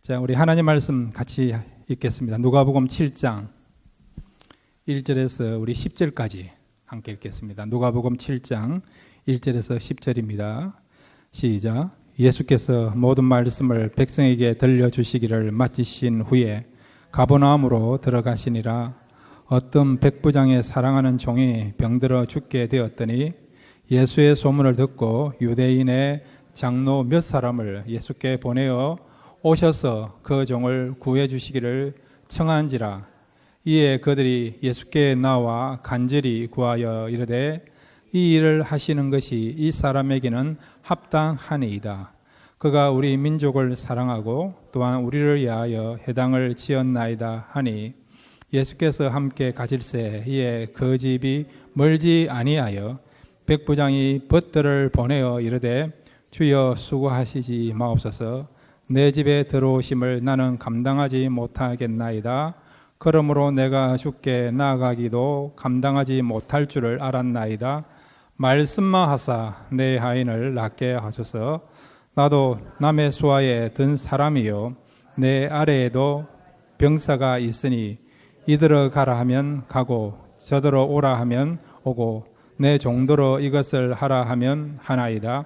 자, 우리 하나님 말씀 같이 읽겠습니다. 누가복음 7장 1절에서 우리 10절까지 함께 읽겠습니다. 누가복음 7장 1절에서 10절입니다. 시작. 예수께서 모든 말씀을 백성에게 들려주시기를 마치신 후에 가버나움으로 들어가시니라. 어떤 백부장의 사랑하는 종이 병들어 죽게 되었더니 예수의 소문을 듣고 유대인의 장로 몇 사람을 예수께 보내어 오셔서 그 종을 구해 주시기를 청한지라. 이에 그들이 예수께 나와 간절히 구하여 이르되 이 일을 하시는 것이 이 사람에게는 합당하니이다. 그가 우리 민족을 사랑하고 또한 우리를 위하여 회당을 지었나이다 하니 예수께서 함께 가실새 이에 그 집이 멀지 아니하여 백부장이 벗들을 보내어 이르되 주여 수고하시지 마옵소서. 내 집에 들어오심을 나는 감당하지 못하겠나이다. 그러므로 내가 주께 나아가기도 감당하지 못할 줄을 알았나이다. 말씀만 하사 내 하인을 낫게 하소서. 나도 남의 수하에 든 사람이요 내 아래에도 병사가 있으니 이들어 가라 하면 가고 저들어 오라 하면 오고 내 종도로 이것을 하라 하면 하나이다.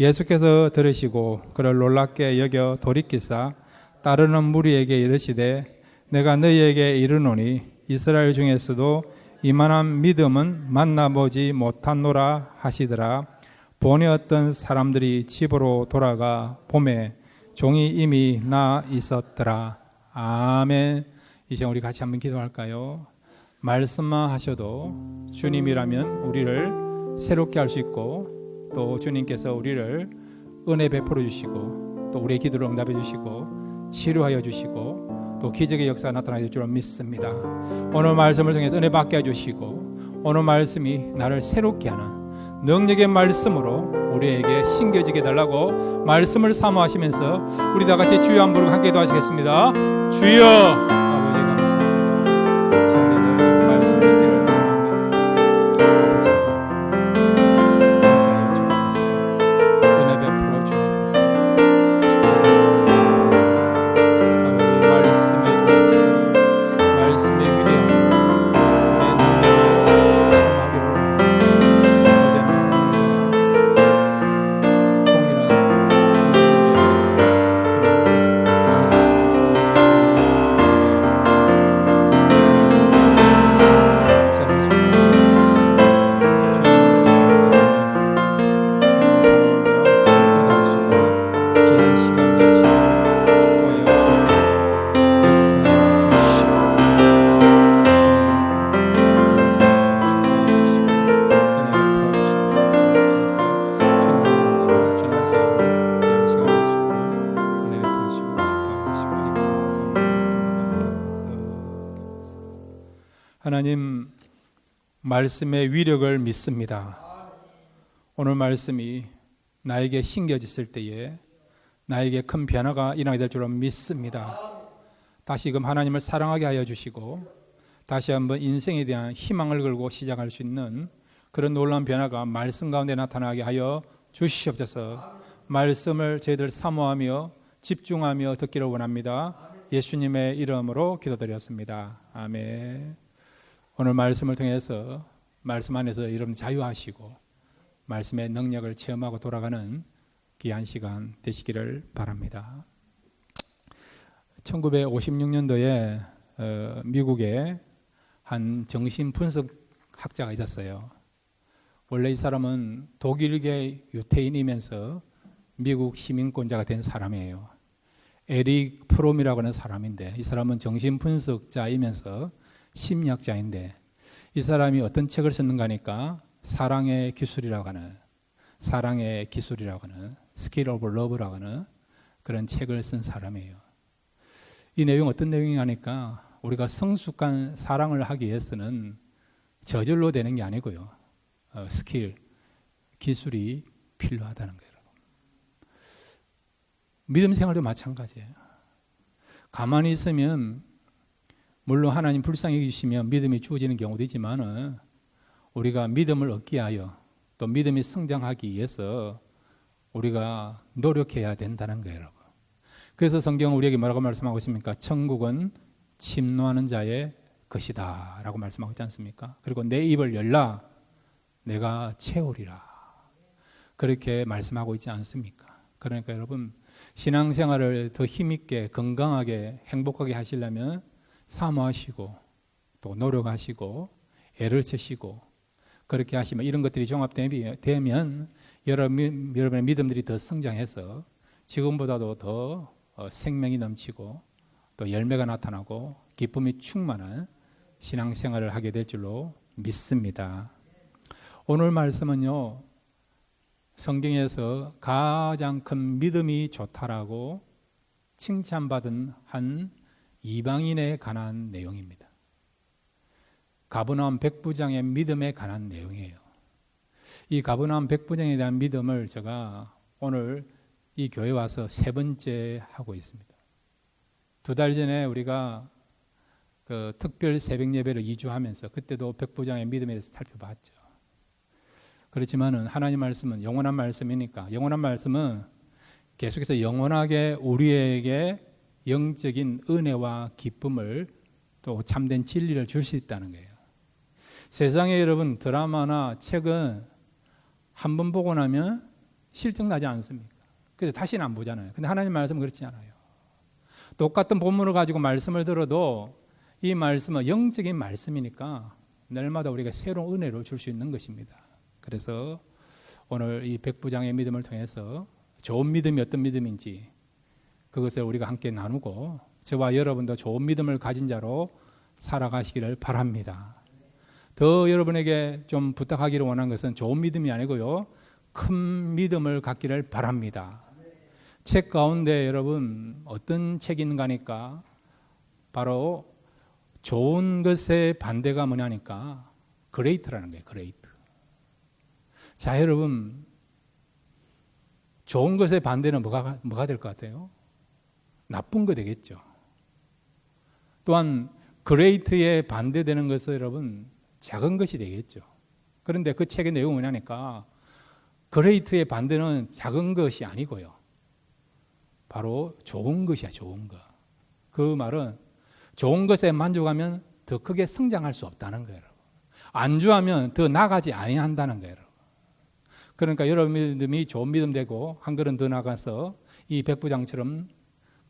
예수께서 들으시고 그를 놀랍게 여겨 돌이키사 따르는 무리에게 이르시되 내가 너희에게 이르노니 이스라엘 중에서도 이만한 믿음은 만나보지 못한노라 하시더라. 본에 어떤 사람들이 집으로 돌아가 보매 종이 이미 나 있었더라. 아멘. 이제 우리 같이 한번 기도할까요? 말씀만 하셔도 주님이라면 우리를 새롭게 할 수 있고 또 주님께서 우리를 은혜 베풀어 주시고 또 우리의 기도를 응답해 주시고 치료하여 주시고 또 기적의 역사가 나타날 줄 믿습니다. 오늘 말씀을 통해서 은혜 받게 해주시고 오늘 말씀이 나를 새롭게 하는 능력의 말씀으로 우리에게 신겨지게 달라고 말씀을 사모하시면서 우리 다 같이 주여 한 부르고 함께 기도하시겠습니다. 주여. 아버지 감사합니다. 성도들 말씀 듣기를 하나님 말씀의 위력을 믿습니다. 오늘 말씀이 나에게 신겨졌을 때에 나에게 큰 변화가 일어나게 될 줄로 믿습니다. 다시금 하나님을 사랑하게 하여 주시고 다시 한번 인생에 대한 희망을 걸고 시작할 수 있는 그런 놀라운 변화가 말씀 가운데 나타나게 하여 주시옵소서. 말씀을 저희들 사모하며 집중하며 듣기를 원합니다. 예수님의 이름으로 기도드렸습니다. 아멘. 오늘 말씀을 통해서 말씀 안에서 여러분 자유하시고 말씀의 능력을 체험하고 돌아가는 귀한 시간 되시기를 바랍니다. 1956년도에 미국에 한 정신분석학자가 있었어요. 원래 이 사람은 독일계 유태인이면서 미국 시민권자가 된 사람이에요. 에릭 프롬이라고 하는 사람인데 이 사람은 정신분석자이면서 심리학자인데 이 사람이 어떤 책을 썼는가 하니까 사랑의 기술이라고 하는 스킬 오브 러브라고 하는 그런 책을 쓴 사람이에요. 이 내용 어떤 내용이냐 하니까 우리가 성숙한 사랑을 하기 위해서는 저절로 되는 게 아니고요. 스킬, 기술이 필요하다는 거예요. 믿음 생활도 마찬가지예요. 가만히 있으면 물론 하나님 불쌍히 여기시면 믿음이 주어지는 경우도 있지만 우리가 믿음을 얻기 위하여 또 믿음이 성장하기 위해서 우리가 노력해야 된다는 거예요, 여러분. 그래서 성경은 우리에게 뭐라고 말씀하고 있습니까? 천국은 침노하는 자의 것이다 라고 말씀하고 있지 않습니까? 그리고 내 입을 열라 내가 채우리라 그렇게 말씀하고 있지 않습니까? 그러니까 여러분 신앙생활을 더 힘있게 건강하게 행복하게 하시려면 사모하시고 또 노력하시고 애를 쓰시고 그렇게 하시면 이런 것들이 종합되면 여러분의 믿음들이 더 성장해서 지금보다도 더 생명이 넘치고 또 열매가 나타나고 기쁨이 충만한 신앙생활을 하게 될 줄로 믿습니다. 오늘 말씀은요, 성경에서 가장 큰 믿음이 좋다라고 칭찬받은 한 이방인에 관한 내용입니다. 가버나움 백부장의 믿음에 관한 내용이에요. 이 가버나움 백부장에 대한 믿음을 제가 오늘 이 교회 와서 3번째 하고 있습니다. 2달 전에 우리가 그 특별 새벽 예배를 2주 하면서 그때도 백부장의 믿음에 대해서 살펴봤죠. 그렇지만은 하나님 말씀은 영원한 말씀이니까 영원한 말씀은 계속해서 영원하게 우리에게 영적인 은혜와 기쁨을 또 참된 진리를 줄 수 있다는 거예요. 세상에 여러분 드라마나 책은 한 번 보고 나면 실증나지 않습니까? 그래서 다시는 안 보잖아요. 근데 하나님 말씀은 그렇지 않아요. 똑같은 본문을 가지고 말씀을 들어도 이 말씀은 영적인 말씀이니까 날마다 우리가 새로운 은혜를 줄 수 있는 것입니다. 그래서 오늘 이 백부장의 믿음을 통해서 좋은 믿음이 어떤 믿음인지 그것을 우리가 함께 나누고 저와 여러분도 좋은 믿음을 가진 자로 살아가시기를 바랍니다. 더 여러분에게 좀 부탁하기를 원하는 것은 좋은 믿음이 아니고요, 큰 믿음을 갖기를 바랍니다. 책 가운데 여러분 어떤 책이 있는가 하니까 바로 좋은 것의 반대가 뭐냐니까 그레이트라는 거예요. 그레이트. 자, 여러분 좋은 것의 반대는 뭐가 될 것 같아요? 나쁜 거 되겠죠. 또한 그레이트에 반대되는 것은 여러분 작은 것이 되겠죠. 그런데 그 책의 내용은 뭐냐니까 그레이트의 반대는 작은 것이 아니고요, 바로 좋은 것이야. 좋은 것. 그 말은 좋은 것에 만족하면 더 크게 성장할 수 없다는 거예요. 안주하면 더 나가지 아니한다는 거예요. 그러니까 여러분 믿음이 좋은 믿음 되고 한 걸음 더 나가서 이 백부장처럼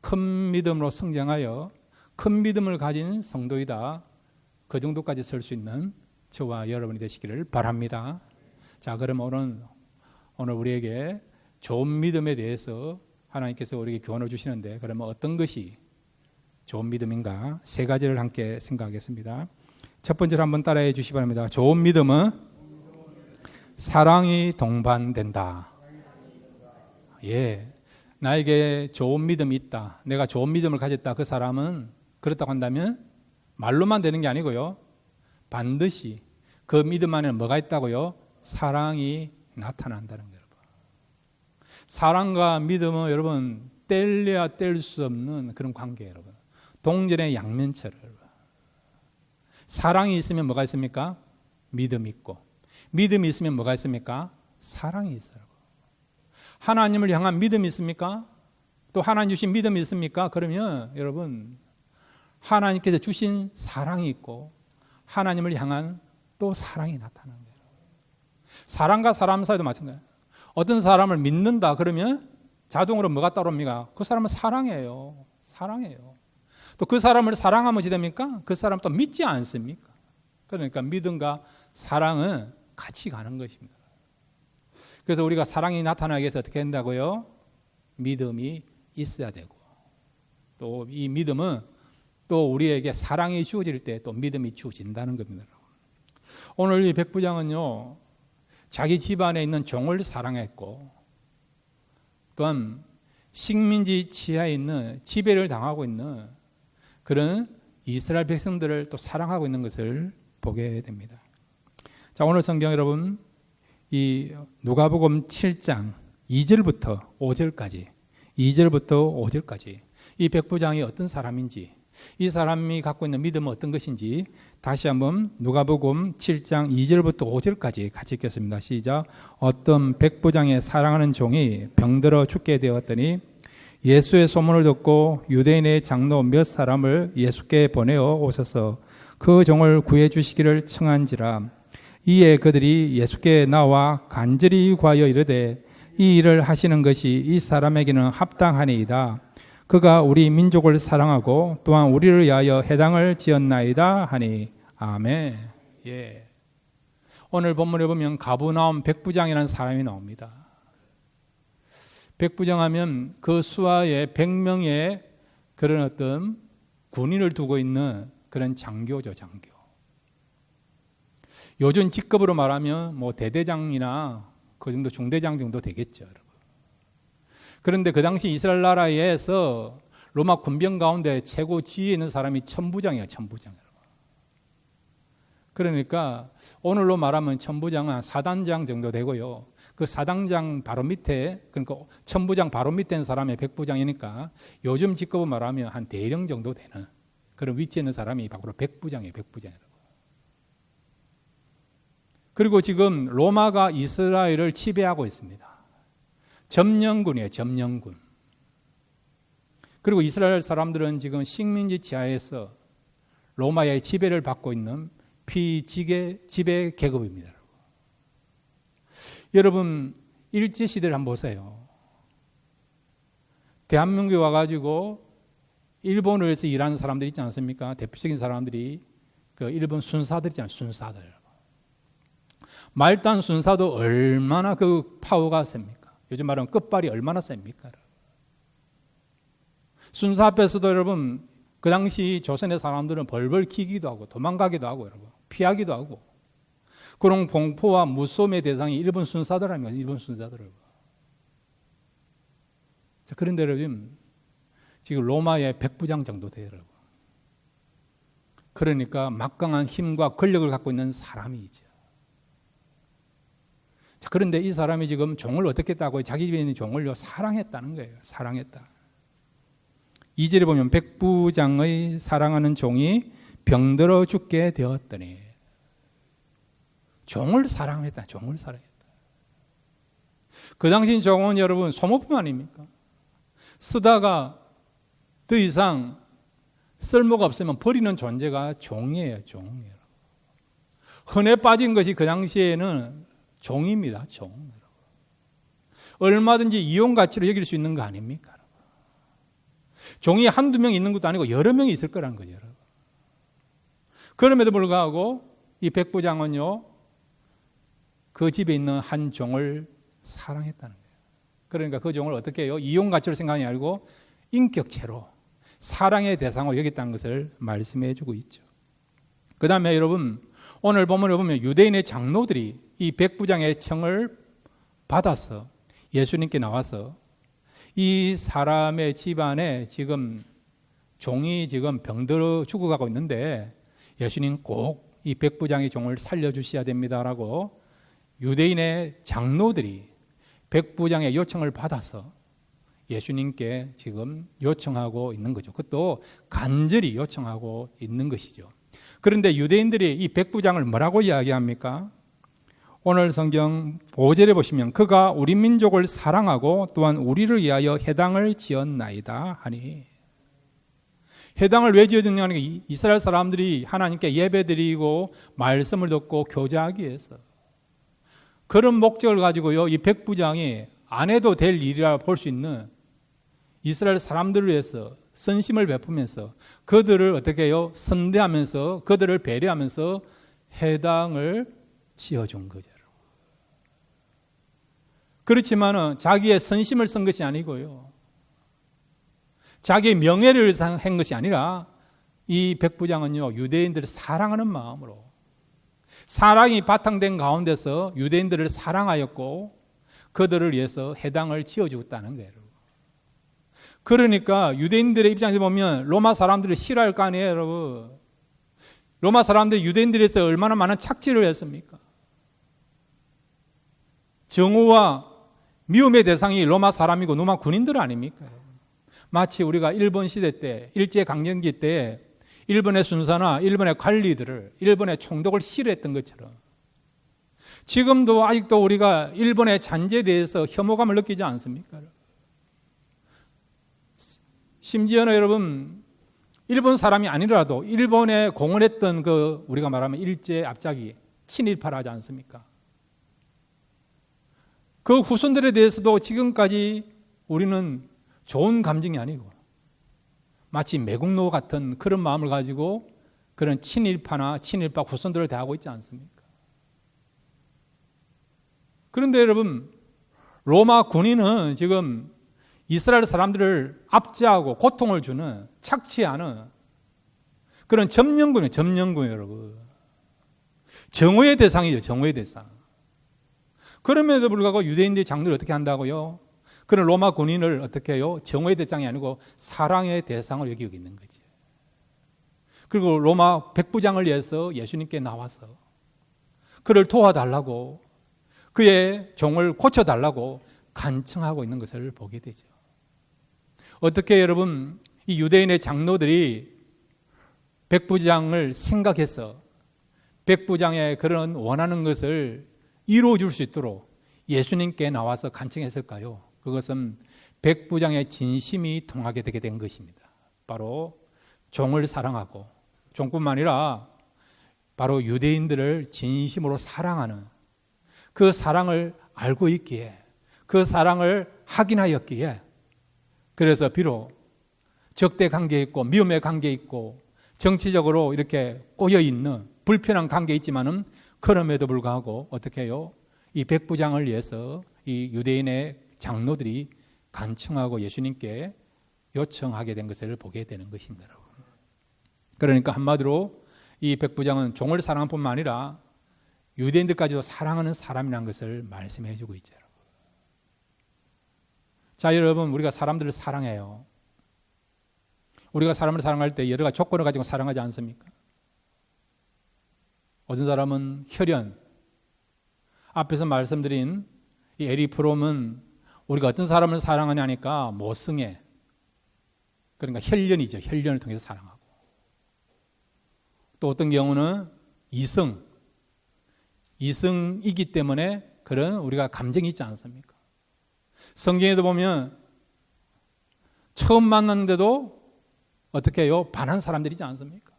큰 믿음으로 성장하여 큰 믿음을 가진 성도이다, 그 정도까지 설 수 있는 저와 여러분이 되시기를 바랍니다. 자, 그럼 오늘 우리에게 좋은 믿음에 대해서 하나님께서 우리에게 교훈을 주시는데, 그러면 어떤 것이 좋은 믿음인가? 3가지를 함께 생각하겠습니다. 첫 번째로 한번 따라해 주시기 바랍니다. 좋은 믿음은 사랑이 동반된다. 예, 나에게 좋은 믿음이 있다, 내가 좋은 믿음을 가졌다, 그 사람은 그렇다고 한다면 말로만 되는 게 아니고요, 반드시 그 믿음 안에 뭐가 있다고요? 사랑이 나타난다는 거예요. 사랑과 믿음은 여러분 뗄래야 뗄 수 없는 그런 관계예요. 여러분 동전의 양면처럼. 사랑이 있으면 뭐가 있습니까? 믿음이 있고, 믿음이 있으면 뭐가 있습니까? 사랑이 있어요. 하나님을 향한 믿음이 있습니까? 또 하나님 주신 믿음이 있습니까? 그러면 여러분 하나님께서 주신 사랑이 있고 하나님을 향한 또 사랑이 나타나는 거예요. 사람과 사람 사이도 마찬가지예요. 어떤 사람을 믿는다 그러면 자동으로 뭐가 따라옵니까? 그 사람은 사랑해요. 사랑해요. 또 그 사람을 사랑하면 어찌 됩니까? 그 사람 또 믿지 않습니까? 그러니까 믿음과 사랑은 같이 가는 것입니다. 그래서 우리가 사랑이 나타나기 위해서 어떻게 한다고요? 믿음이 있어야 되고, 또 이 믿음은 또 우리에게 사랑이 주어질 때 또 믿음이 주어진다는 겁니다. 오늘 이 백부장은요, 자기 집안에 있는 종을 사랑했고, 또한 식민지 치하에 있는 지배를 당하고 있는 그런 이스라엘 백성들을 또 사랑하고 있는 것을 보게 됩니다. 자, 오늘 성경 여러분 이 누가복음 7장 2절부터 5절까지, 2절부터 5절까지 이 백부장이 어떤 사람인지, 이 사람이 갖고 있는 믿음은 어떤 것인지 다시 한번 누가복음 7장 2절부터 5절까지 같이 읽겠습니다. 시작. 어떤 백부장의 사랑하는 종이 병들어 죽게 되었더니 예수의 소문을 듣고 유대인의 장로 몇 사람을 예수께 보내어 오셔서 그 종을 구해 주시기를 청한지라. 이에 그들이 예수께 나와 간절히 구하여 이르되 이 일을 하시는 것이 이 사람에게는 합당하니이다. 그가 우리 민족을 사랑하고 또한 우리를 위하여 회당을 지었나이다 하니. 아멘. 예. 오늘 본문에 보면 가브나움 백부장이라는 사람이 나옵니다. 백부장하면 그 수하에 100명의 그런 어떤 군인을 두고 있는 그런 장교죠, 장교. 요즘 직급으로 말하면 뭐 대대장이나 그 정도 중대장 정도 되겠죠, 여러분. 그런데 그 당시 이스라엘 나라에서 로마 군병 가운데 최고 지위에 있는 사람이 천부장이에요, 천부장. 그러니까 오늘로 말하면 천부장은 한 사단장 정도 되고요. 그 사단장 바로 밑에, 그러니까 천부장 바로 밑에 있는 사람이 백부장이니까 요즘 직급으로 말하면 한 대령 정도 되는 그런 위치에 있는 사람이 바로 백부장이에요, 백부장이라고. 그리고 지금 로마가 이스라엘을 지배하고 있습니다. 점령군이에요, 점령군. 그리고 이스라엘 사람들은 지금 식민지 지하에서 로마의 지배를 받고 있는 피지배 계급입니다. 여러분, 일제시대를 한번 보세요. 대한민국에 와가지고 일본에서 일하는 사람들 있지 않습니까? 대표적인 사람들이 그 일본 순사들 있잖아요, 순사들. 말단 순사도 얼마나 그 파워가 셉니까? 요즘 말하면 끝발이 얼마나 셉니까? 순사 앞에서도 여러분, 그 당시 조선의 사람들은 벌벌 키기도 하고 도망가기도 하고 여러분 피하기도 하고 그런 공포와 무서움의 대상이 일본 순사들 아닙니까? 일본 순사들. 자, 그런데 여러분 지금 로마의 백부장 정도 돼요, 여러분. 그러니까 막강한 힘과 권력을 갖고 있는 사람이죠. 자, 그런데 이 사람이 지금 종을 어떻게 했다고 자기 집에 있는 종을 사랑했다는 거예요. 사랑했다. 2절에 보면 백부장의 사랑하는 종이 병들어 죽게 되었더니. 종을 사랑했다. 종을 사랑했다. 그 당시 종은 여러분 소모품 아닙니까? 쓰다가 더 이상 쓸모가 없으면 버리는 존재가 종이에요. 종이에요. 흔해 빠진 것이 그 당시에는 종입니다. 종. 얼마든지 이용 가치로 여길 수 있는 거 아닙니까? 종이 한두 명 있는 것도 아니고 여러 명이 있을 거라는 거죠. 여러분. 그럼에도 불구하고 이 백부장은요, 그 집에 있는 한 종을 사랑했다는 거예요. 그러니까 그 종을 어떻게 해요? 이용 가치로 생각하지 말고 인격체로 사랑의 대상으로 여겼다는 것을 말씀해 주고 있죠. 그 다음에 여러분, 오늘 본문을 보면 유대인의 장로들이 이 백부장의 청을 받아서 예수님께 나와서 이 사람의 집안에 지금 종이 지금 병들어 죽어가고 있는데 예수님 꼭 이 백부장의 종을 살려주셔야 됩니다라고 유대인의 장로들이 백부장의 요청을 받아서 예수님께 지금 요청하고 있는 거죠. 그것도 간절히 요청하고 있는 것이죠. 그런데 유대인들이 이 백부장을 뭐라고 이야기합니까? 오늘 성경 5절에 보시면 그가 우리 민족을 사랑하고 또한 우리를 위하여 회당을 지었나이다 하니. 회당을 왜 지어졌냐 하니까 이스라엘 사람들이 하나님께 예배드리고 말씀을 듣고 교제하기 위해서 그런 목적을 가지고요, 이 백부장이 안 해도 될 일이라 볼 수 있는 이스라엘 사람들을 위해서 선심을 베푸면서 그들을 어떻게 해요? 선대하면서 그들을 배려하면서 회당을 지어준 거죠. 그렇지만은 자기의 선심을 쓴 것이 아니고요, 자기의 명예를 한 것이 아니라 이 백부장은요, 유대인들을 사랑하는 마음으로 사랑이 바탕된 가운데서 유대인들을 사랑하였고 그들을 위해서 회당을 지어주었다는 거예요. 그러니까 유대인들의 입장에서 보면 로마 사람들을 싫어할 거 아니에요, 여러분. 로마 사람들이 유대인들에서 얼마나 많은 착취를 했습니까? 정오와 미움의 대상이 로마 사람이고 로마 군인들 아닙니까? 마치 우리가 일본 시대 때, 일제강점기 때 일본의 순사나 일본의 관리들을, 일본의 총독을 싫어했던 것처럼 지금도 아직도 우리가 일본의 잔재에 대해서 혐오감을 느끼지 않습니까? 심지어는 여러분 일본 사람이 아니라도 일본에 공헌했던 그 우리가 말하면 일제 압작이 친일파라 하지 않습니까? 그 후손들에 대해서도 지금까지 우리는 좋은 감정이 아니고 마치 매국노 같은 그런 마음을 가지고 그런 친일파나 친일파 후손들을 대하고 있지 않습니까? 그런데 여러분 로마 군인은 지금 이스라엘 사람들을 압제하고 고통을 주는 착취하는 그런 점령군이에요. 점령군이에요, 여러분. 정오의 대상이죠. 정오의 대상. 그럼에도 불구하고 유대인들이 장로를 어떻게 한다고요? 그런 로마 군인을 어떻게 해요? 정오의 대상이 아니고 사랑의 대상으로 여기고 있는 거지. 그리고 로마 백부장을 위해서 예수님께 나와서 그를 도와달라고 그의 종을 고쳐달라고 간청하고 있는 것을 보게 되죠. 어떻게 여러분 이 유대인의 장로들이 백부장을 생각해서 백부장의 그런 원하는 것을 이루어줄 수 있도록 예수님께 나와서 간청했을까요? 그것은 백부장의 진심이 통하게 되게 된 것입니다. 바로 종을 사랑하고 종뿐만 아니라 바로 유대인들을 진심으로 사랑하는 그 사랑을 알고 있기에 그 사랑을 확인하였기에 그래서 비록 적대 관계에 있고 미움의 관계에 있고 정치적으로 이렇게 꼬여있는 불편한 관계에 있지만은 그럼에도 불구하고 어떻게 해요? 이 백부장을 위해서 이 유대인의 장로들이 간청하고 예수님께 요청하게 된 것을 보게 되는 것입니다. 그러니까 한마디로 이 백부장은 종을 사랑할 뿐만 아니라 유대인들까지도 사랑하는 사람이라는 것을 말씀해 주고 있죠. 자, 여러분, 우리가 사람들을 사랑해요. 우리가 사람을 사랑할 때 여러 가지 조건을 가지고 사랑하지 않습니까? 어떤 사람은 혈연, 앞에서 말씀드린 이 에릭 프롬은 우리가 어떤 사람을 사랑하냐니까 모성애, 그러니까 혈연이죠. 혈연을 통해서 사랑하고. 또 어떤 경우는 이성이기 때문에 그런 우리가 감정이 있지 않습니까? 성경에도 보면 처음 만났는데도 어떻게 해요? 반한 사람들이지 않습니까?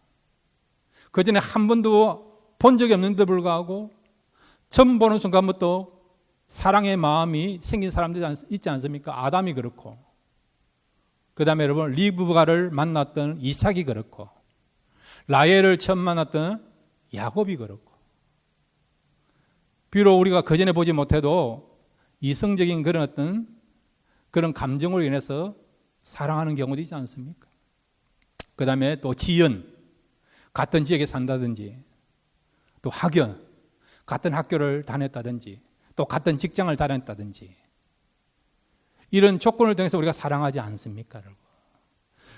그 전에 한 번도 본 적이 없는데 불구하고 처음 보는 순간부터 사랑의 마음이 생긴 사람들이 있지 않습니까? 아담이 그렇고 그 다음에 여러분 리브가를 만났던 이삭이 그렇고 라헬을 처음 만났던 야곱이 그렇고 비록 우리가 그전에 보지 못해도 이성적인 그런 어떤 그런 감정으로 인해서 사랑하는 경우도 있지 않습니까? 그 다음에 또 지연, 같은 지역에 산다든지 또 학연, 같은 학교를 다녔다든지 또 같은 직장을 다녔다든지 이런 조건을 통해서 우리가 사랑하지 않습니까? 여러분?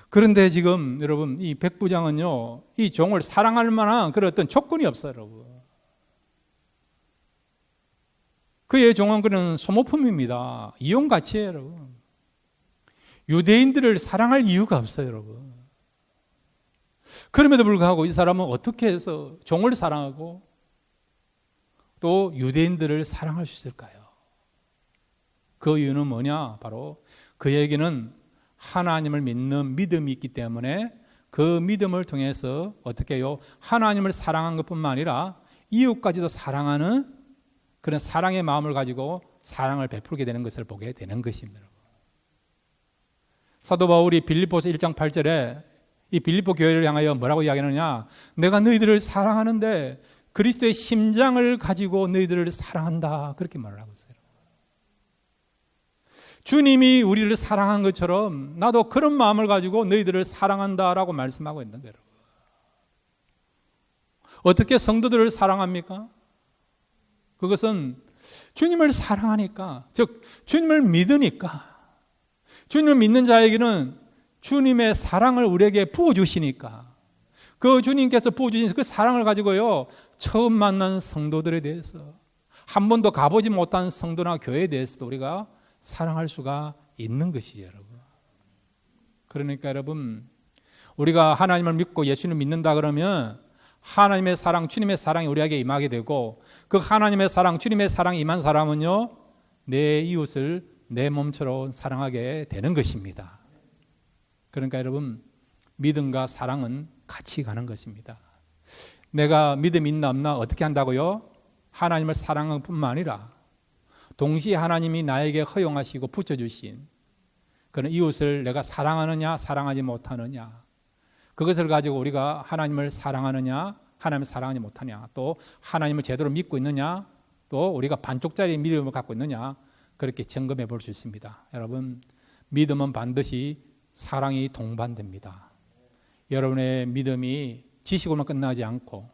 그런데 지금 여러분 이 백부장은요 이 종을 사랑할 만한 그런 어떤 조건이 없어요. 여러분. 그의 종은 그는 소모품입니다. 이용가치예요. 여러분. 유대인들을 사랑할 이유가 없어요. 여러분. 그럼에도 불구하고 이 사람은 어떻게 해서 종을 사랑하고 또 유대인들을 사랑할 수 있을까요? 그 이유는 뭐냐? 바로 그에게는 하나님을 믿는 믿음이 있기 때문에 그 믿음을 통해서 어떻게 해요? 하나님을 사랑한 것뿐만 아니라 이웃까지도 사랑하는 그런 사랑의 마음을 가지고 사랑을 베풀게 되는 것을 보게 되는 것입니다. 사도 바울이 빌립보서 1장 8절에 이 빌립보 교회를 향하여 뭐라고 이야기하느냐? 내가 너희들을 사랑하는데 그리스도의 심장을 가지고 너희들을 사랑한다. 그렇게 말을 하고 있어요. 주님이 우리를 사랑한 것처럼 나도 그런 마음을 가지고 너희들을 사랑한다라고 말씀하고 있는 거예요. 어떻게 성도들을 사랑합니까? 그것은 주님을 사랑하니까, 즉 주님을 믿으니까, 주님을 믿는 자에게는 주님의 사랑을 우리에게 부어주시니까 그 주님께서 부어주신 그 사랑을 가지고요 처음 만난 성도들에 대해서 한 번도 가보지 못한 성도나 교회에 대해서도 우리가 사랑할 수가 있는 것이죠. 여러분. 그러니까 여러분 우리가 하나님을 믿고 예수님을 믿는다 그러면 하나님의 사랑, 주님의 사랑이 우리에게 임하게 되고 그 하나님의 사랑, 주님의 사랑이 임한 사람은요 내 이웃을 내 몸처럼 사랑하게 되는 것입니다. 그러니까 여러분, 믿음과 사랑은 같이 가는 것입니다. 내가 믿음이 있나 없나 어떻게 한다고요? 하나님을 사랑하는 뿐만 아니라 동시에 하나님이 나에게 허용하시고 붙여주신 그런 이웃을 내가 사랑하느냐 사랑하지 못하느냐, 그것을 가지고 우리가 하나님을 사랑하느냐 하나님을 사랑하지 못하냐, 또 하나님을 제대로 믿고 있느냐, 또 우리가 반쪽짜리 믿음을 갖고 있느냐, 그렇게 점검해 볼 수 있습니다. 여러분, 믿음은 반드시 사랑이 동반됩니다. 여러분의 믿음이 지식으로만 끝나지 않고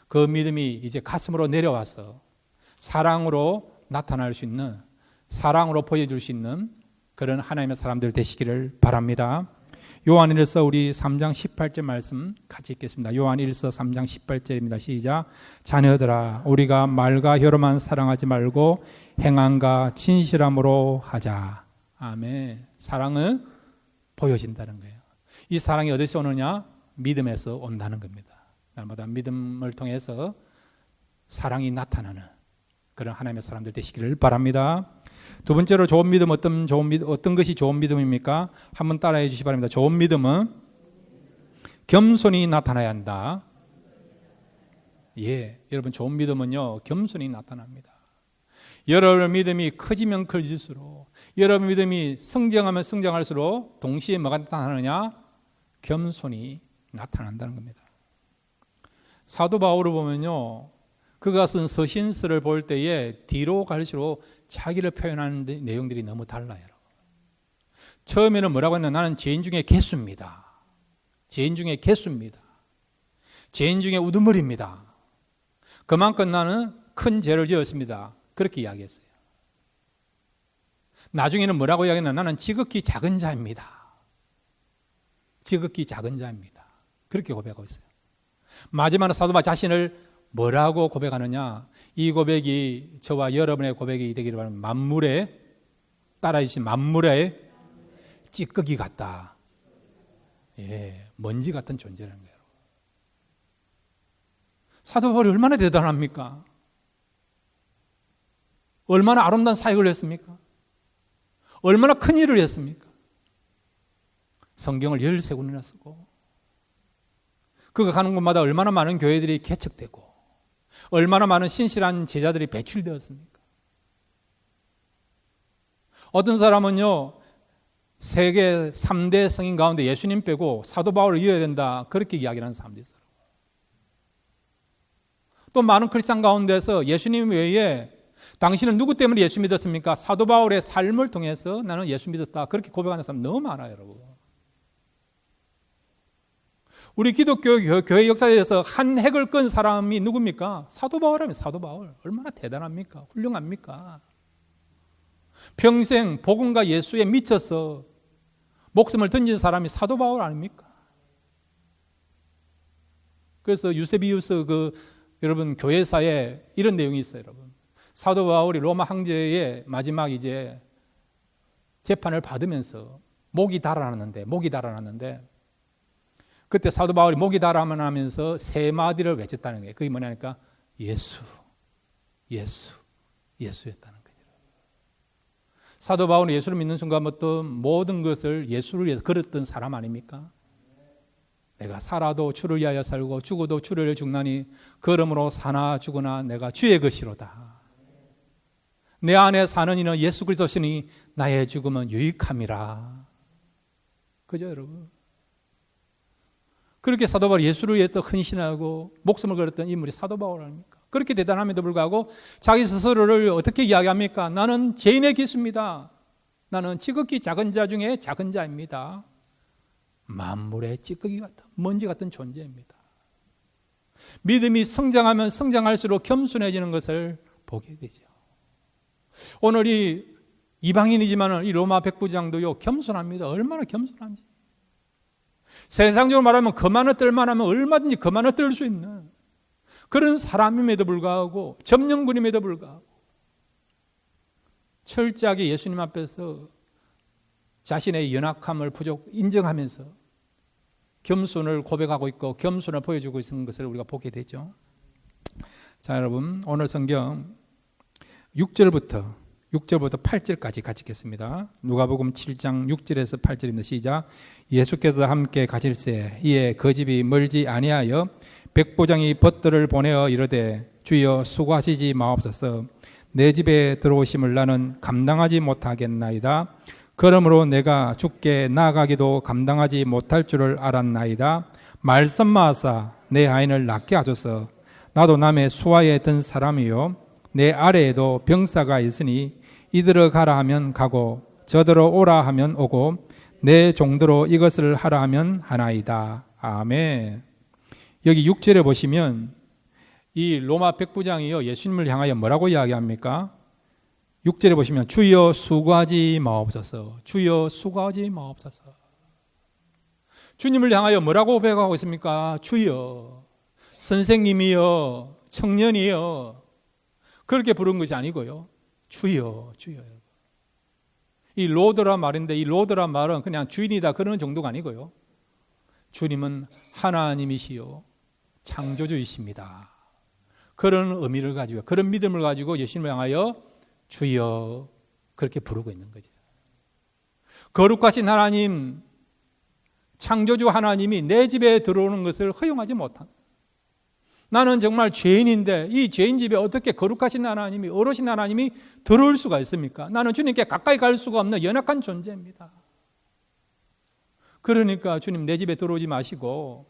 그 믿음이 이제 가슴으로 내려와서 사랑으로 나타날 수 있는, 사랑으로 보여줄 수 있는 그런 하나님의 사람들 되시기를 바랍니다. 요한일서 우리 3장 18절 말씀 같이 읽겠습니다. 요한일서 3장 18절입니다. 시작. 자녀들아, 우리가 말과 혀로만 사랑하지 말고 행함과 진실함으로 하자. 아멘. 사랑은 보여진다는 거예요. 이 사랑이 어디서 오느냐? 믿음에서 온다는 겁니다. 날마다 믿음을 통해서 사랑이 나타나는 그런 하나님의 사람들 되시기를 바랍니다. 두 번째로 좋은 믿음, 어떤 것이 좋은 믿음입니까? 한번 따라해 주시기 바랍니다. 좋은 믿음은 겸손이 나타나야 한다. 예, 여러분, 좋은 믿음은요, 겸손이 나타납니다. 여러분의 믿음이 커지면 커질수록, 여러분의 믿음이 성장하면 성장할수록 동시에 뭐가 나타나느냐? 겸손이 나타난다는 겁니다. 사도 바울을 보면요, 그가 쓴 서신서를 볼 때에 뒤로 갈수록 자기를 표현하는 내용들이 너무 달라요. 처음에는 뭐라고 했나? 나는 죄인 중에 개수입니다. 죄인 중에 개수입니다. 죄인 중에 우두머리입니다. 그만큼 나는 큰 죄를 지었습니다. 그렇게 이야기했어요. 나중에는 뭐라고 이야기했나? 나는 지극히 작은 자입니다. 지극히 작은 자입니다. 그렇게 고백하고 있어요. 마지막으로 사도 바울 자신을 뭐라고 고백하느냐? 이 고백이 저와 여러분의 고백이 되기를 바랍니다. 만물에, 따라해 주신 만물의 찌꺼기 같다. 예, 먼지 같은 존재라는 거예요. 사도 바울이 얼마나 대단합니까? 얼마나 아름다운 사역을 했습니까? 얼마나 큰 일을 했습니까? 성경을 13권이나 쓰고, 그가 가는 곳마다 얼마나 많은 교회들이 개척되고, 얼마나 많은 신실한 제자들이 배출되었습니까? 어떤 사람은요, 세계 3대 성인 가운데 예수님 빼고 사도 바울을 이어야 된다, 그렇게 이야기를 하는 사람들이 있어요. 또 많은 크리스찬 가운데서 예수님 외에 당신은 누구 때문에 예수 믿었습니까? 사도 바울의 삶을 통해서 나는 예수 믿었다, 그렇게 고백하는 사람 너무 많아요, 여러분. 우리 기독교 교회 역사에 대해서 한 획을 끈 사람이 누굽니까? 사도 바울이라면 사도 바울. 얼마나 대단합니까? 훌륭합니까? 평생 복음과 예수에 미쳐서 목숨을 던진 사람이 사도 바울 아닙니까? 그래서 유세비우스 여러분 교회사에 이런 내용이 있어요, 여러분. 사도 바울이 로마 황제의 마지막 이제 재판을 받으면서 목이 달아났는데 그때 사도 바울이 목이 달아나면서 세 마디를 외쳤다는 거예요. 그게 뭐냐니까 예수, 예수, 예수였다는 거예요. 사도 바울은 예수를 믿는 순간부터 모든 것을 예수를 위해서 걸었던 사람 아닙니까? 내가 살아도 주를 위하여 살고 죽어도 주를 위하여 죽나니 그러므로 사나 죽으나 내가 주의 것이로다. 내 안에 사는 이는 예수 그리스도시니 나의 죽음은 유익함이라. 그죠, 여러분? 그렇게 사도 바울이 예수를 위해서 헌신하고 목숨을 걸었던 인물이 사도 바울 아닙니까? 그렇게 대단함에도 불구하고 자기 스스로를 어떻게 이야기합니까? 나는 죄인의 기수입니다. 나는 지극히 작은 자 중에 작은 자입니다. 만물의 찌꺼기 같은, 먼지 같은 존재입니다. 믿음이 성장하면 성장할수록 겸손해지는 것을 보게 되죠. 오늘 이 이방인이지만 이 로마 백부장도요, 겸손합니다. 얼마나 겸손한지. 세상적으로 말하면 거만을 떨만 하면 얼마든지 거만을 떨 수 있는 그런 사람임에도 불구하고, 점령군임에도 불구하고 철저하게 예수님 앞에서 자신의 연약함을 인정하면서 겸손을 고백하고 있고 겸손을 보여주고 있는 것을 우리가 보게 되죠. 자, 여러분, 오늘 성경 6절부터 6절부터 8절까지 같이 읽겠습니다. 누가복음 7장 6절에서 8절입니다. 시작. 예수께서 함께 가실새 이에 그 집이 멀지 아니하여 백부장이 벗들을 보내어 이르되 주여 수고하시지 마옵소서. 내 집에 들어오심을 나는 감당하지 못하겠나이다. 그러므로 내가 주께 나아가기도 감당하지 못할 줄을 알았나이다. 말씀하사 내 아이를 낫게 하소서. 나도 남의 수하에 든 사람이요 내 아래에도 병사가 있으니 이들어 가라 하면 가고 저들어 오라 하면 오고 내 종대로 이것을 하라 하면 하나이다. 아멘. 여기 6절에 보시면 이 로마 백부장이요 예수님을 향하여 뭐라고 이야기합니까? 6절에 보시면 주여 수고하지 마옵소서. 주여 수고하지 마옵소서. 주님을 향하여 뭐라고 고백하고 있습니까? 주여, 선생님이여, 청년이여, 그렇게 부른 것이 아니고요. 주여, 주여. 이 로드란 말인데 이 로드란 말은 그냥 주인이다 그런 정도가 아니고요. 주님은 하나님이시요 창조주이십니다. 그런 의미를 가지고 그런 믿음을 가지고 예수님을 향하여 주여 그렇게 부르고 있는 거죠. 거룩하신 하나님, 창조주 하나님이 내 집에 들어오는 것을 허용하지 못한다. 나는 정말 죄인인데 이 죄인 집에 어떻게 거룩하신 하나님이, 어르신 하나님이 들어올 수가 있습니까? 나는 주님께 가까이 갈 수가 없는 연약한 존재입니다. 그러니까 주님 내 집에 들어오지 마시고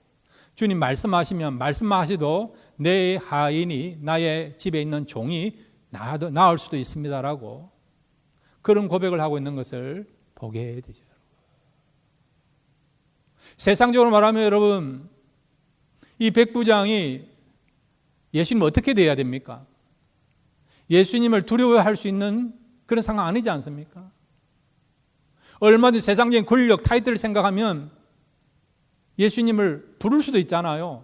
주님 말씀하시면 말씀하시도 내 하인이 나의 집에 있는 종이 나을 수도 있습니다라고 그런 고백을 하고 있는 것을 보게 되죠. 세상적으로 말하면 여러분 이 백부장이 예수님 어떻게 돼야 됩니까? 예수님을 두려워할 수 있는 그런 상황 아니지 않습니까? 얼마든지 세상적인 권력, 타이틀을 생각하면 예수님을 부를 수도 있잖아요.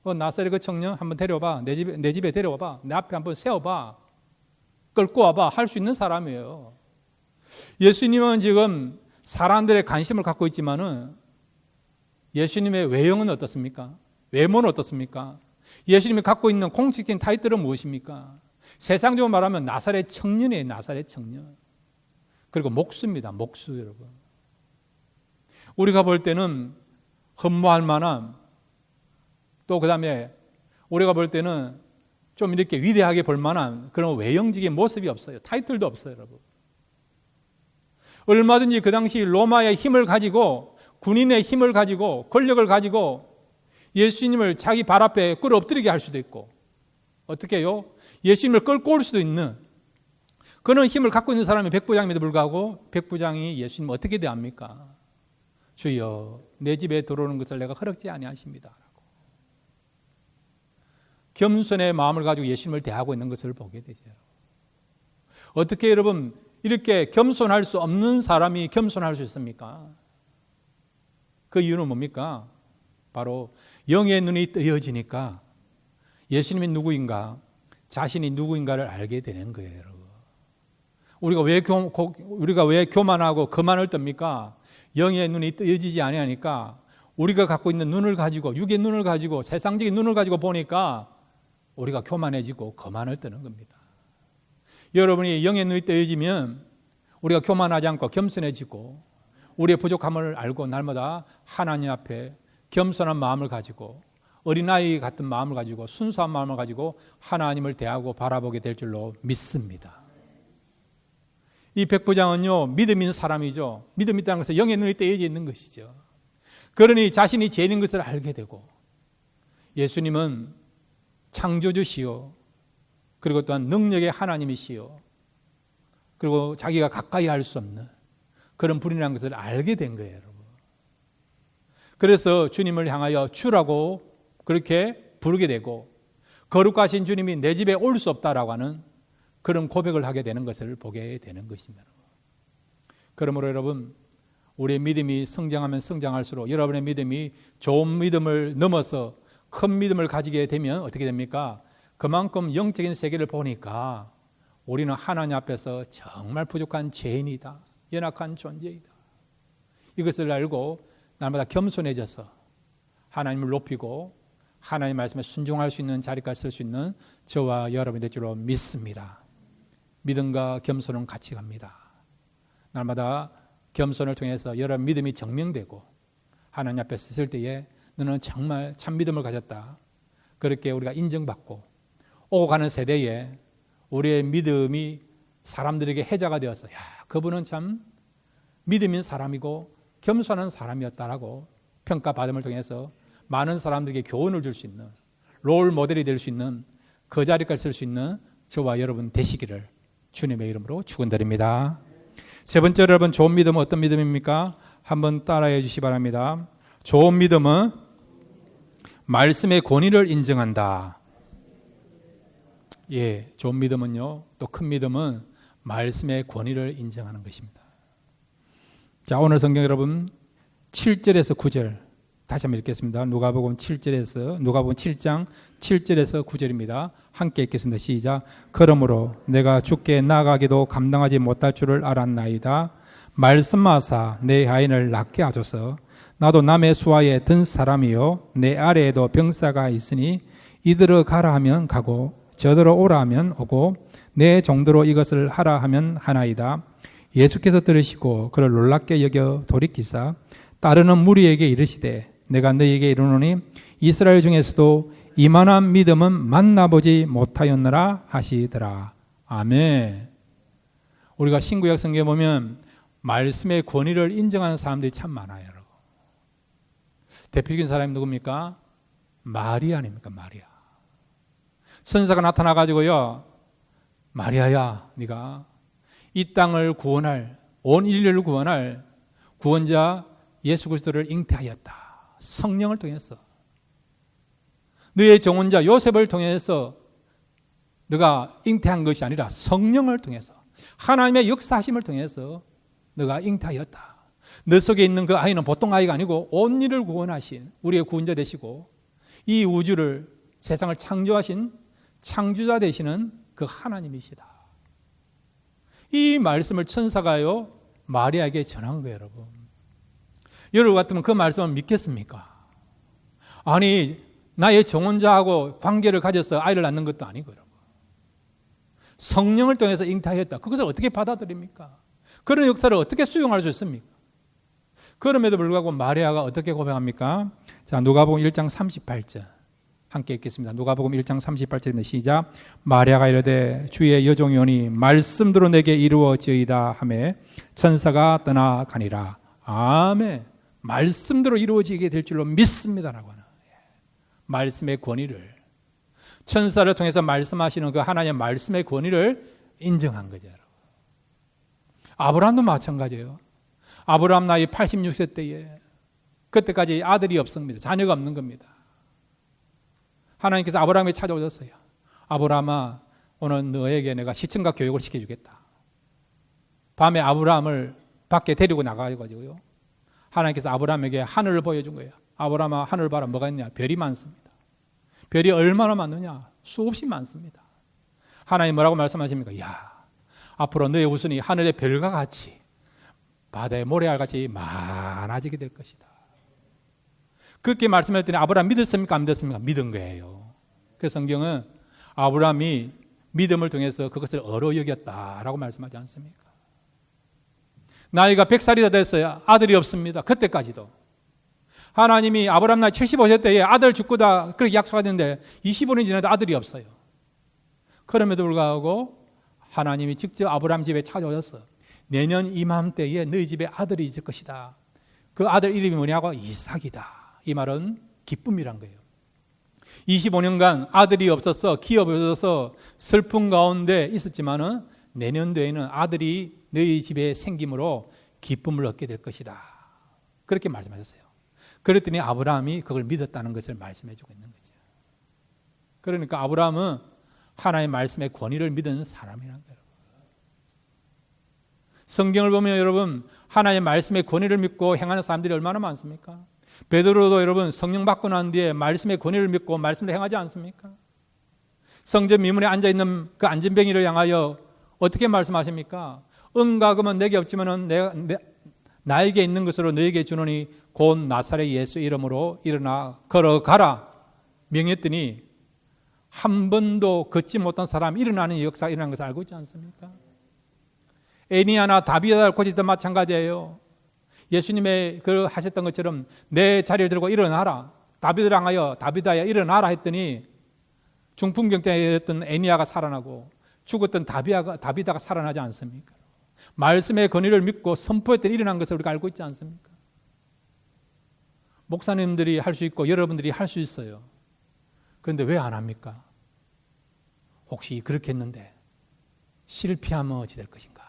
나사렛 그 청년 한번 데려와봐. 내 집에 데려와봐. 내 앞에 한번 세워봐. 끌고 와봐. 할 수 있는 사람이에요. 예수님은 지금 사람들의 관심을 갖고 있지만은 예수님의 외형은 어떻습니까? 외모는 어떻습니까? 예수님이 갖고 있는 공식적인 타이틀은 무엇입니까? 세상적으로 말하면 나사렛 청년이에요. 나사렛 청년. 그리고 목수입니다. 목수 여러분. 우리가 볼 때는 흠모할 만한 또 그 다음에 우리가 볼 때는 좀 이렇게 위대하게 볼 만한 그런 외형적인 모습이 없어요. 타이틀도 없어요. 여러분. 얼마든지 그 당시 로마의 힘을 가지고 군인의 힘을 가지고 권력을 가지고 예수님을 자기 발 앞에 끌어 엎드리게 할 수도 있고 어떻게 해요? 예수님을 끌고 올 수도 있는 그런 힘을 갖고 있는 사람이 백부장임에도 불구하고 백부장이 예수님을 어떻게 대합니까? 주여 내 집에 들어오는 것을 내가 허락지 아니하십니다. 겸손의 마음을 가지고 예수님을 대하고 있는 것을 보게 되죠. 어떻게 여러분 이렇게 겸손할 수 없는 사람이 겸손할 수 있습니까? 그 이유는 뭡니까? 바로 영의 눈이 뜨여지니까 예수님이 누구인가, 자신이 누구인가를 알게 되는 거예요. 여러분. 우리가 왜 교만하고 거만을 떱니까? 영의 눈이 뜨여지지 아니하니까 우리가 갖고 있는 눈을 가지고 육의 눈을 가지고 세상적인 눈을 가지고 보니까 우리가 교만해지고 거만을 뜨는 겁니다. 여러분이 영의 눈이 뜨여지면 우리가 교만하지 않고 겸손해지고 우리의 부족함을 알고 날마다 하나님 앞에 겸손한 마음을 가지고 어린아이 같은 마음을 가지고 순수한 마음을 가지고 하나님을 대하고 바라보게 될 줄로 믿습니다. 이 백부장은요 믿음 있는 사람이죠. 믿음 있다는 것은 영의 눈이 떼어져 있는 것이죠. 그러니 자신이 죄인인 것을 알게 되고 예수님은 창조주시요 그리고 또한 능력의 하나님이시요 그리고 자기가 가까이 할 수 없는 그런 분이라는 것을 알게 된 거예요. 여러분. 그래서 주님을 향하여 주라고 그렇게 부르게 되고 거룩하신 주님이 내 집에 올 수 없다라고 하는 그런 고백을 하게 되는 것을 보게 되는 것입니다. 그러므로 여러분 우리의 믿음이 성장하면 성장할수록 여러분의 믿음이 좋은 믿음을 넘어서 큰 믿음을 가지게 되면 어떻게 됩니까? 그만큼 영적인 세계를 보니까 우리는 하나님 앞에서 정말 부족한 죄인이다. 연약한 존재이다. 이것을 알고 날마다 겸손해져서 하나님을 높이고 하나님 말씀에 순종할 수 있는 자리까지 쓸 수 있는 저와 여러분이 될 줄로 믿습니다. 믿음과 겸손은 같이 갑니다. 날마다 겸손을 통해서 여러 믿음이 증명되고 하나님 앞에 섰을 때에 너는 정말 참 믿음을 가졌다. 그렇게 우리가 인정받고 오고 가는 세대에 우리의 믿음이 사람들에게 해자가 되어서 야, 그분은 참 믿음인 사람이고 겸손한 사람이었다라고 평가받음을 통해서 많은 사람들에게 교훈을 줄 수 있는 롤 모델이 될 수 있는 그 자리까지 쓸 수 있는 저와 여러분 되시기를 주님의 이름으로 축원드립니다. 세 번째로 여러분, 좋은 믿음은 어떤 믿음입니까? 한번 따라해 주시기 바랍니다. 좋은 믿음은 말씀의 권위를 인정한다. 예, 좋은 믿음은요, 또 큰 믿음은 말씀의 권위를 인정하는 것입니다. 자, 오늘 성경 여러분 7절에서 9절 다시 한번 읽겠습니다. 누가복음 7장 7절에서 9절입니다. 함께 읽겠습니다. 시작. 그러므로 내가 주께 나아가기도 감당하지 못할 줄을 알았나이다. 말씀하사 내 하인을 낫게 하소서. 나도 남의 수하에 든 사람이요 내 아래에도 병사가 있으니 이들을 가라 하면 가고 저들어 오라 하면 오고 내 정도로 이것을 하라 하면 하나이다. 예수께서 들으시고 그를 놀랍게 여겨 돌이키사 따르는 무리에게 이르시되 내가 너희에게 이르노니 이스라엘 중에서도 이만한 믿음은 만나보지 못하였느라 하시더라. 아멘. 우리가 신구약 성경에 보면 말씀의 권위를 인정하는 사람들이 참 많아요. 여러분. 대표적인 사람이 누굽니까? 마리아 아닙니까? 마리아. 천사가 나타나가지고요, 마리아야, 네가 이 땅을 구원할, 온 인류를 구원할 구원자 예수 그리스도를 잉태하였다. 성령을 통해서. 너의 정혼자 요셉을 통해서 너가 잉태한 것이 아니라 성령을 통해서, 하나님의 역사하심을 통해서 너가 잉태하였다. 너 속에 있는 그 아이는 보통 아이가 아니고 온 인류를 구원하신 우리의 구원자 되시고 이 우주를, 세상을 창조하신 창조자 되시는 그 하나님이시다. 이 말씀을 천사가요 마리아에게 전한 거예요. 여러분, 여러분 같으면 그 말씀을 믿겠습니까? 아니, 나의 정혼자하고 관계를 가져서 아이를 낳는 것도 아니고 여러분, 성령을 통해서 잉태하였다. 그것을 어떻게 받아들입니까? 그런 역사를 어떻게 수용할 수 있습니까? 그럼에도 불구하고 마리아가 어떻게 고백합니까? 자, 누가복음 1장 38절 함께 읽겠습니다. 누가복음 1장 38절입니다. 시작. 마리아가 이르되 주의 여종이 오니 말씀대로 내게 이루어지이다 하매 천사가 떠나가니라. 아멘. 말씀대로 이루어지게 될 줄로 믿습니다라고 하는 말씀의 권위를, 천사를 통해서 말씀하시는 그 하나님의 말씀의 권위를 인정한 거죠. 아브라함도 마찬가지예요. 아브라함 나이 86세 때에 그때까지 아들이 없습니다. 자녀가 없는 겁니다. 하나님께서 아브라함에게 찾아오셨어요. 아브라함아, 오늘 너에게 내가 시청각 교육을 시켜주겠다. 밤에 아브라함을 밖에 데리고 나가가지고요, 하나님께서 아브라함에게 하늘을 보여준 거예요. 아브라함아, 하늘 봐라. 뭐가 있냐? 별이 많습니다. 별이 얼마나 많느냐? 수없이 많습니다. 하나님 뭐라고 말씀하십니까? 야, 앞으로 너의 후손이 하늘의 별과 같이 바다의 모래알 같이 많아지게 될 것이다. 그렇게 말씀했더니 아브라함 믿었습니까? 안 믿었습니까? 믿은 거예요. 그래서 성경은 아브라함이 믿음을 통해서 그것을 어로 여겼다라고 말씀하지 않습니까? 나이가 100살이 다 됐어요. 아들이 없습니다. 그때까지도. 하나님이 아브라함 나이 75세 때에 아들 죽고다 그렇게 약속하셨는데 25년이 지나도 아들이 없어요. 그럼에도 불구하고 하나님이 직접 아브라함 집에 찾아오셨어. 내년 이맘때에 너희 집에 아들이 있을 것이다. 그 아들 이름이 뭐냐고? 이삭이다. 이 말은 기쁨이란 거예요. 25년간 아들이 없어서 기업이 없어서 슬픔 가운데 있었지만은 내년도에는 아들이 너희 집에 생김으로 기쁨을 얻게 될 것이다. 그렇게 말씀하셨어요. 그랬더니 아브라함이 그걸 믿었다는 것을 말씀해주고 있는 거죠. 그러니까 아브라함은 하나님의 말씀의 권위를 믿은 사람이라는 거예요. 성경을 보면 여러분, 하나님의 말씀의 권위를 믿고 행하는 사람들이 얼마나 많습니까? 베드로도 여러분 성령 받고 난 뒤에 말씀의 권위를 믿고 말씀을 행하지 않습니까? 성전 미문에 앉아있는 그 안진뱅이를 향하여 어떻게 말씀하십니까? 은과 금은 내게 없지만 나에게 있는 것으로 너에게 주노니 곧 나사렛 예수 이름으로 일어나 걸어가라 명했더니 한 번도 걷지 못한 사람이 일어나는 역사가 일어난 것을 알고 있지 않습니까? 애니아나 다비다를 고칠 때 마찬가지예요. 예수님의 그 하셨던 것처럼 내 자리를 들고 일어나라. 다비드를 향하여 다비다야 일어나라 했더니 중풍병자였던 애니아가 살아나고 죽었던 다비다가 살아나지 않습니까? 말씀의 권위를 믿고 선포했더니 일어난 것을 우리가 알고 있지 않습니까? 목사님들이 할 수 있고 여러분들이 할 수 있어요. 그런데 왜 안 합니까? 혹시 그렇게 했는데 실패하면 어찌 될 것인가?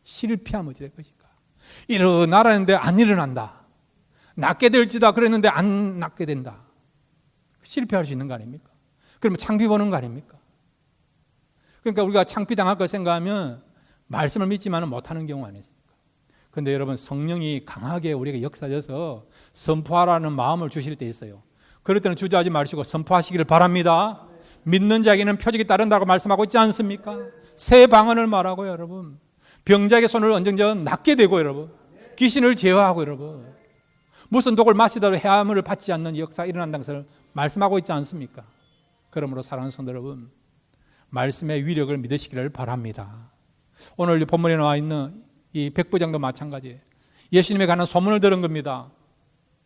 실패하면 어찌 될 것인가? 일어나라는데 안 일어난다. 낫게 될지다 그랬는데 안 낫게 된다. 실패할 수 있는 거 아닙니까? 그러면 창피 보는 거 아닙니까? 그러니까 우리가 창피당할 걸 생각하면 말씀을 믿지만은 못하는 경우 아니십니까? 그런데 여러분, 성령이 강하게 우리에게 역사져서 선포하라는 마음을 주실 때 있어요. 그럴 때는 주저하지 마시고 선포하시기를 바랍니다. 믿는 자에게는 표적이 따른다고 말씀하고 있지 않습니까? 새 방언을 말하고 여러분, 병자에게 손을 얹은 낫게 되고 여러분, 귀신을 제어하고 여러분, 무슨 독을 마시더라도 해함을 받지 않는 역사가 일어난다는 것을 말씀하고 있지 않습니까? 그러므로 사랑하는 성도 여러분, 말씀의 위력을 믿으시기를 바랍니다. 오늘 본문에 나와 있는 이 백부장도 마찬가지예요. 예수님에 관한 소문을 들은 겁니다.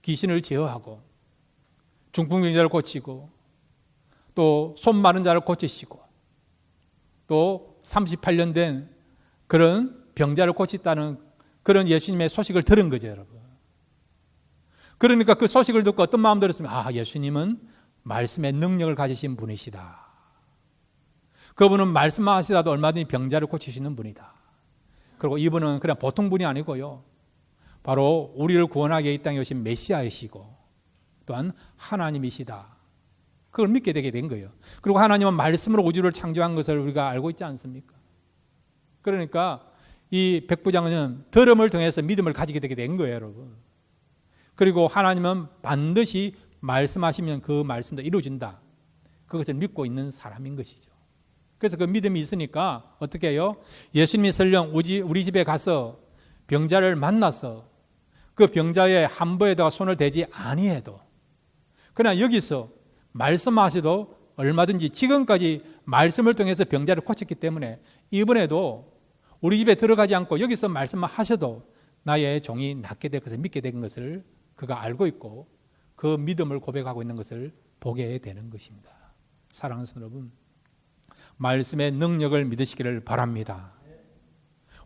귀신을 제어하고 중풍병자를 고치고 또 손 마른 자를 고치시고 또 38년 된 그런 병자를 고쳤다는 그런 예수님의 소식을 들은 거죠, 여러분. 그러니까 그 소식을 듣고 어떤 마음 들었으면, 예수님은 말씀의 능력을 가지신 분이시다. 그분은 말씀만 하시다도 얼마든지 병자를 고치시는 분이다. 그리고 이분은 그냥 보통 분이 아니고요, 바로 우리를 구원하게 이 땅에 오신 메시아이시고 또한 하나님이시다. 그걸 믿게 되게 된 거예요. 그리고 하나님은 말씀으로 우주를 창조한 것을 우리가 알고 있지 않습니까? 그러니까 이 백부장은 들음을 통해서 믿음을 가지게 되게 된 거예요, 여러분. 그리고 하나님은 반드시 말씀하시면 그 말씀도 이루어진다. 그것을 믿고 있는 사람인 것이죠. 그래서 그 믿음이 있으니까 어떻게 해요? 예수님이 설령 우리 집에 가서 병자를 만나서 그 병자의 함부에다가 손을 대지 아니해도 그냥 여기서 말씀하셔도 얼마든지 지금까지 말씀을 통해서 병자를 고쳤기 때문에 이번에도 우리 집에 들어가지 않고 여기서 말씀만 하셔도 나의 종이 낫게 될 것을 믿게 된 것을 그가 알고 있고 그 믿음을 고백하고 있는 것을 보게 되는 것입니다. 사랑하는 여러분, 말씀의 능력을 믿으시기를 바랍니다.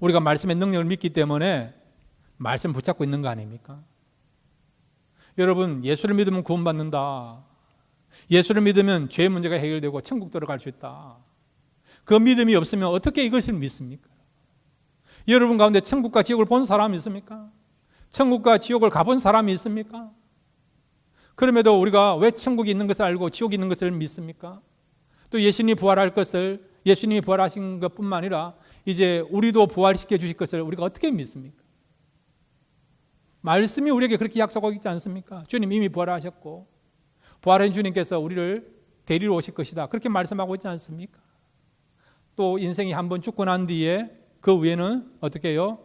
우리가 말씀의 능력을 믿기 때문에 말씀 붙잡고 있는 거 아닙니까? 여러분, 예수를 믿으면 구원받는다. 예수를 믿으면 죄 문제가 해결되고 천국 들어갈 수 있다. 그 믿음이 없으면 어떻게 이것을 믿습니까? 여러분 가운데 천국과 지옥을 본 사람이 있습니까? 천국과 지옥을 가본 사람이 있습니까? 그럼에도 우리가 왜 천국이 있는 것을 알고 지옥이 있는 것을 믿습니까? 또 예수님이 부활할 것을, 예수님이 부활하신 것뿐만 아니라 이제 우리도 부활시켜 주실 것을 우리가 어떻게 믿습니까? 말씀이 우리에게 그렇게 약속하고 있지 않습니까? 주님 이미 부활하셨고 부활한 주님께서 우리를 데리러 오실 것이다. 그렇게 말씀하고 있지 않습니까? 또 인생이 한번 죽고 난 뒤에 그 위에는 어떻게 해요?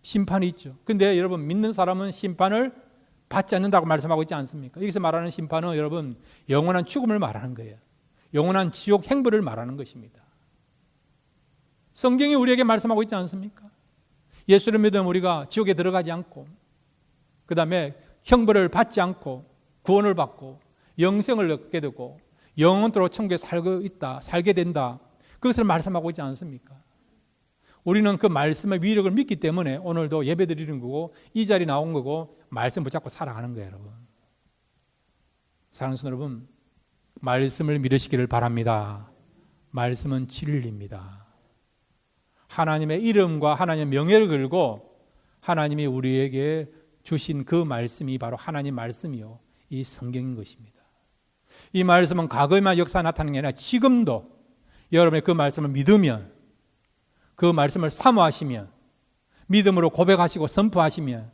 심판이 있죠. 근데 여러분, 믿는 사람은 심판을 받지 않는다고 말씀하고 있지 않습니까? 여기서 말하는 심판은 여러분 영원한 죽음을 말하는 거예요. 영원한 지옥 행벌을 말하는 것입니다. 성경이 우리에게 말씀하고 있지 않습니까? 예수를 믿으면 우리가 지옥에 들어가지 않고 그 다음에 형벌을 받지 않고 구원을 받고 영생을 얻게 되고 영원토록 천국에 살게 된다. 그것을 말씀하고 있지 않습니까? 우리는 그 말씀의 위력을 믿기 때문에 오늘도 예배 드리는 거고 이 자리에 나온 거고 말씀 붙잡고 살아가는 거예요, 여러분. 사랑하는 여러분, 말씀을 믿으시기를 바랍니다. 말씀은 진리입니다. 하나님의 이름과 하나님의 명예를 걸고 하나님이 우리에게 주신 그 말씀이 바로 하나님 말씀이요, 이 성경인 것입니다. 이 말씀은 과거에만 역사 나타나는 게 아니라 지금도 여러분의 그 말씀을 믿으면, 그 말씀을 사모하시면, 믿음으로 고백하시고 선포하시면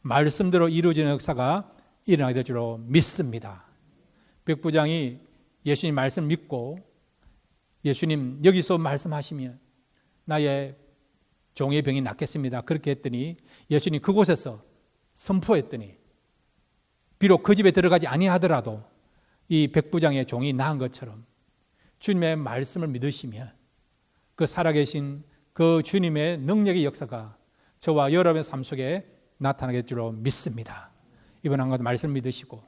말씀대로 이루어지는 역사가 일어나게 될 줄로 믿습니다. 백부장이 예수님 말씀 믿고 예수님 여기서 말씀하시면 나의 종의 병이 낫겠습니다. 그렇게 했더니 예수님 그곳에서 선포했더니 비록 그 집에 들어가지 아니하더라도 이 백부장의 종이 나은 것처럼 주님의 말씀을 믿으시면 그 살아계신 그 주님의 능력의 역사가 저와 여러분의 삶 속에 나타나게 줄로 믿습니다. 이번 한 가지 말씀을 믿으시고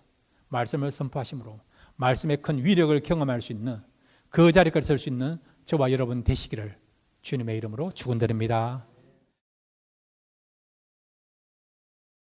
말씀을 선포하심으로 말씀의 큰 위력을 경험할 수 있는 그 자리까지 설 수 있는 저와 여러분 되시기를 주님의 이름으로 축원드립니다.